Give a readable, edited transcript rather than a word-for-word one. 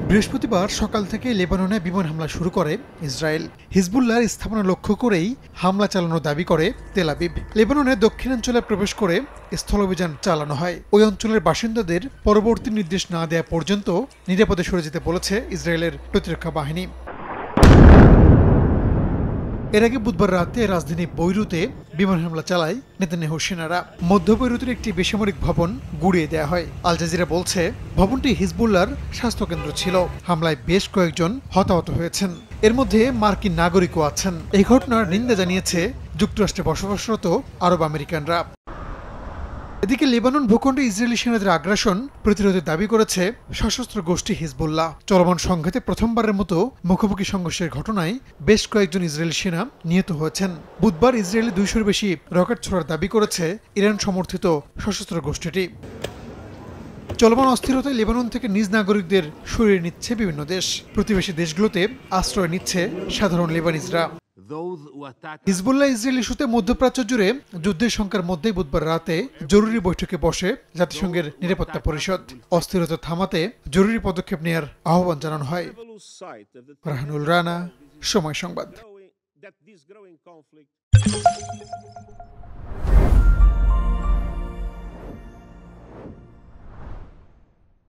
বৃহস্পতিবার সকাল থেকে লেবাননে বিমান হামলা শুরু করে ইসরায়েল। হিজবুল্লাহর স্থাপনা লক্ষ্য করেই হামলা চালানোর দাবি করে তেল আবিব। লেবাননের দক্ষিণাঞ্চলে প্রবেশ করে স্থলাভিযান চালানো হয়। ওই অঞ্চলের বাসিন্দাদের পরবর্তী নির্দেশ না দেওয়া পর্যন্ত নিরাপদে সরে যেতে বলেছে ইসরায়েলের প্রতিরক্ষা বাহিনী। এর আগে বুধবার রাতে রাজধানী বৈরুতে বিমান হামলা চালায় নেতানিয়াহুর সেনারা। মধ্য বৈরুতের একটি বেসামরিক ভবন গুড়িয়ে দেওয়া হয়। আল জাজিরা বলছে, ভবনটি হিজবুল্লাহর স্বাস্থ্যকেন্দ্র ছিল। হামলায় বেশ কয়েকজন হতাহত হয়েছেন, এর মধ্যে মার্কিন নাগরিকও আছেন। এই ঘটনার নিন্দা জানিয়েছে যুক্তরাষ্ট্রে বসবাসরত আরব আমেরিকানরা। এদিকে লেবানন ভূখণ্ডে ইসরায়েলি সেনাদের আগ্রাসন প্রতিরোধের দাবি করেছে সশস্ত্র গোষ্ঠী হিজবুল্লাহ। চলমান সংঘাতে প্রথমবারের মতো মুখোমুখি সংঘর্ষের ঘটনায় বেশ কয়েকজন ইসরায়েলি সেনা নিহত হয়েছেন। বুধবার ইসরায়েলি 200-র বেশি রকেট ছোড়ার দাবি করেছে ইরান সমর্থিত সশস্ত্র গোষ্ঠীটি। চলমান অস্থিরতায় লেবানন থেকে নিজ নাগরিকদের সরিয়ে নিচ্ছে বিভিন্ন দেশ। প্রতিবেশী দেশগুলোতে আশ্রয় নিচ্ছে সাধারণ লেবানিজরা। হিজবুল্লাহ ইসরায়েল ইস্যুতে মধ্যপ্রাচ্য জুড়ে যুদ্ধের শঙ্কার মধ্যেই বুধবার রাতে জরুরি বৈঠকে বসে জাতিসংঘের নিরাপত্তা পরিষদ। অস্থিরতা থামাতে জরুরি পদক্ষেপ নেওয়ার আহ্বান জানানো হয়। রাহানুল রানা, সময় সংবাদ।